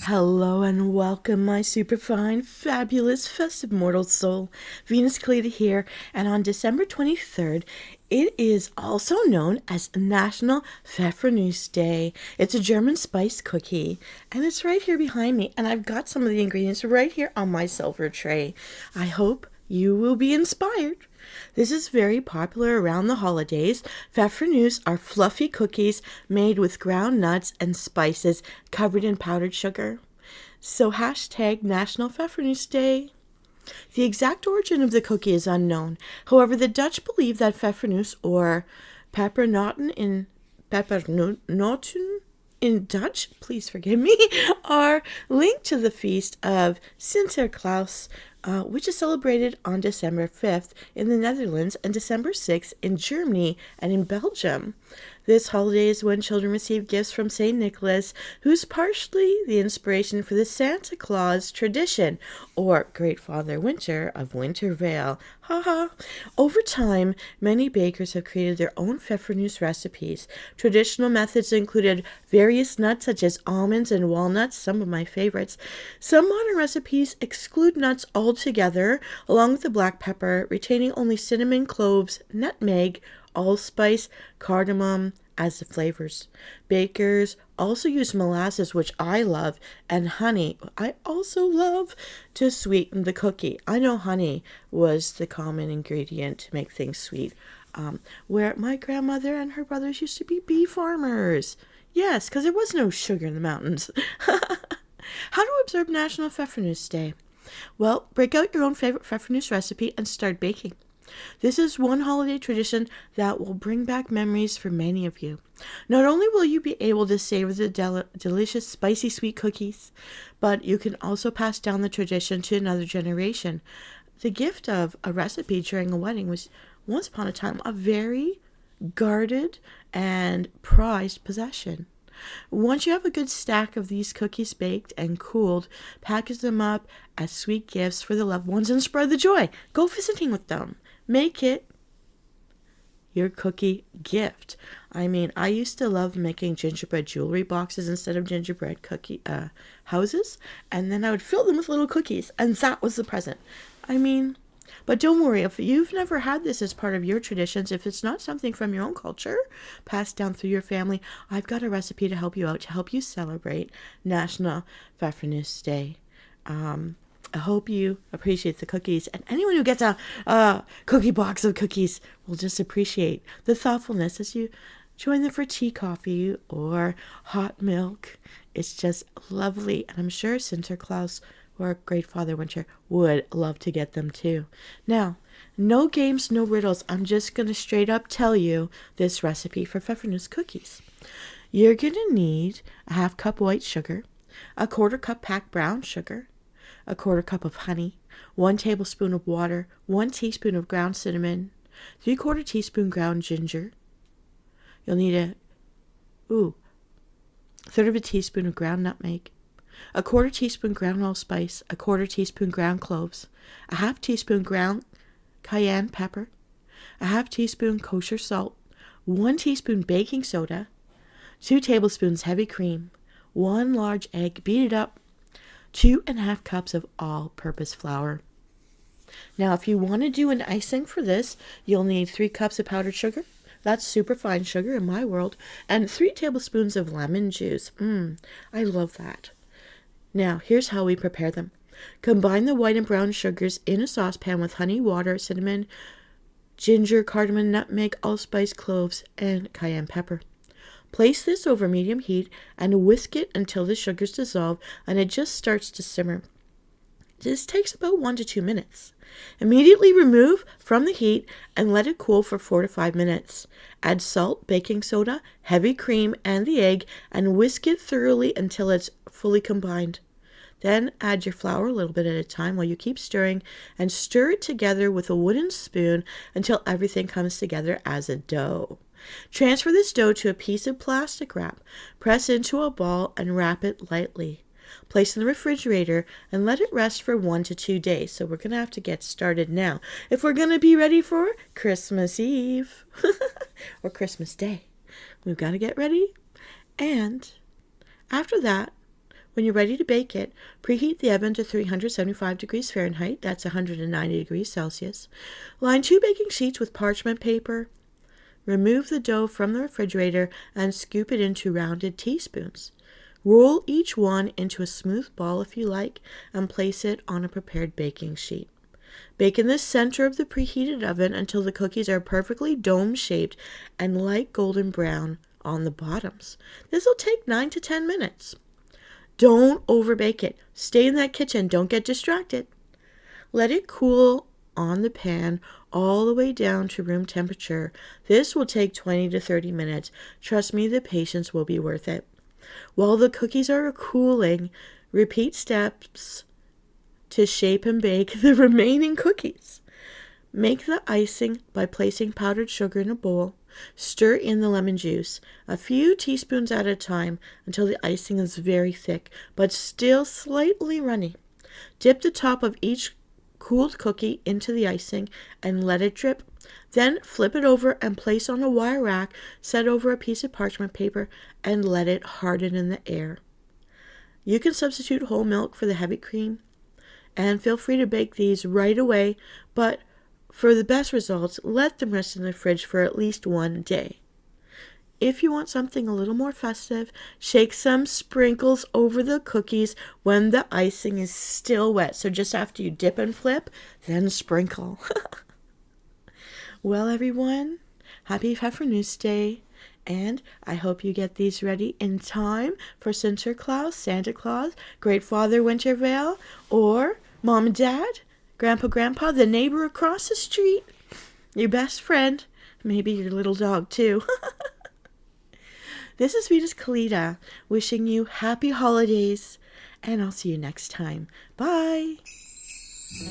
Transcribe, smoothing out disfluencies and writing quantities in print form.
Hello and welcome, my superfine, fabulous, festive mortal soul. Venus Callida here, and on December 23rd, it is also known as National Pfeffernusse Day. It's a German spice cookie, and it's right here behind me, and I've got some of the ingredients right here on my silver tray. I hope you will be inspired. This is very popular around the holidays. Pfeffernusse are fluffy cookies made with ground nuts and spices covered in powdered sugar. So hashtag National Pfeffernusse Day. The exact origin of the cookie is unknown. However, the Dutch believe that pfeffernusse, or pepernoten in Dutch, please forgive me, are linked to the feast of Sinterklaas, which is celebrated on December 5th in the Netherlands and December 6th in Germany and in Belgium. This holiday is when children receive gifts from St. Nicholas, who's partially the inspiration for the Santa Claus tradition, or Great Father Winter of Winter Vale. Haha. Over time, many bakers have created their own pfeffernusse recipes. Traditional methods included various nuts such as almonds and walnuts, some of my favorites. Some modern recipes exclude nuts altogether, along with the black pepper, retaining only cinnamon, cloves, nutmeg, allspice, cardamom as the flavors. Bakers also use molasses, which I love, and honey. I also love to sweeten the cookie. I know honey was the common ingredient to make things sweet, where my grandmother and her brothers used to be bee farmers. Yes, because there was no sugar in the mountains. How to observe National Pfeffernusse Day? Well, break out your own favorite pfeffernusse recipe and start baking. This is one holiday tradition that will bring back memories for many of you. Not only will you be able to savor the delicious spicy sweet cookies, but you can also pass down the tradition to another generation. The gift of a recipe during a wedding was once upon a time a very guarded and prized possession. Once you have a good stack of these cookies baked and cooled, package them up as sweet gifts for the loved ones and spread the joy. Go visiting with them. Make it your cookie gift. I mean, I used to love making gingerbread jewelry boxes instead of gingerbread cookie houses, and then I would fill them with little cookies, and that was the present. I mean, but don't worry, if you've never had this as part of your traditions, if it's not something from your own culture passed down through your family, I've got a recipe to help you out, to help you celebrate National Pfeffernusse Day. I hope you appreciate the cookies, and anyone who gets a cookie box of cookies will just appreciate the thoughtfulness as you join them for tea, coffee, or hot milk. It's just lovely, and I'm sure Sinterklaas or Great Father Winter would love to get them too. Now, no games, no riddles. I'm just going to straight up tell you this recipe for pfeffernusse cookies. You're going to need a half cup white sugar, a quarter cup packed brown sugar, a quarter cup of honey, 1 tablespoon of water, 1 teaspoon of ground cinnamon, 3/4 teaspoon ground ginger. You'll need a third of a teaspoon of ground nutmeg, a 1/4 teaspoon ground allspice, a 1/4 teaspoon ground cloves, a half teaspoon ground cayenne pepper, a half teaspoon kosher salt, 1 teaspoon baking soda, 2 tablespoons heavy cream, 1 large egg, beat it up, 2.5 cups of all-purpose flour. Now, if you want to do an icing for this, you'll need 3 cups of powdered sugar. That's super fine sugar in my world. And 3 tablespoons of lemon juice. I love that. Now, here's how we prepare them. Combine the white and brown sugars in a saucepan with honey, water, cinnamon, ginger, cardamom, nutmeg, allspice, cloves, and cayenne pepper. Place this over medium heat and whisk it until the sugars dissolve and it just starts to simmer. This takes about 1 to 2 minutes. Immediately remove from the heat and let it cool for 4 to 5 minutes. Add salt, baking soda, heavy cream, and the egg and whisk it thoroughly until it's fully combined. Then add your flour a little bit at a time while you keep stirring and stir it together with a wooden spoon until everything comes together as a dough. Transfer this dough to a piece of plastic wrap. Press into a ball and wrap it lightly. Place in the refrigerator and let it rest for 1 to 2 days. So we're going to have to get started now if we're going to be ready for Christmas Eve or Christmas Day. We've got to get ready. And after that, When you're ready to bake it, preheat the oven to 375 degrees Fahrenheit, that's 190 degrees Celsius. Line 2 baking sheets with parchment paper. Remove the dough from the refrigerator and scoop it into rounded teaspoons. Roll each one into a smooth ball if you like and place it on a prepared baking sheet. Bake in the center of the preheated oven until the cookies are perfectly dome-shaped and light golden brown on the bottoms. This will take 9 to 10 minutes. Don't overbake it. Stay in that kitchen. Don't get distracted. Let it cool on the pan all the way down to room temperature. This will take 20 to 30 minutes. Trust me, the patience will be worth it. While the cookies are cooling, repeat steps to shape and bake the remaining cookies. Make the icing by placing powdered sugar in a bowl. Stir in the lemon juice, a few teaspoons at a time, until the icing is very thick, but still slightly runny. Dip the top of each cooled cookie into the icing and let it drip. Then flip it over and place on a wire rack, set over a piece of parchment paper, and let it harden in the air. You can substitute whole milk for the heavy cream, and feel free to bake these right away, but for the best results, let them rest in the fridge for at least 1 day. If you want something a little more festive, shake some sprinkles over the cookies when the icing is still wet. So just after you dip and flip, then sprinkle. Well, everyone, happy Pfeffernusse Day. And I hope you get these ready in time for Sinterklaas, Santa Claus, Great Father Wintervale, or Mom and Dad, Grandpa, the neighbor across the street, your best friend, maybe your little dog too. This is Venus Callida wishing you happy holidays, and I'll see you next time. Bye.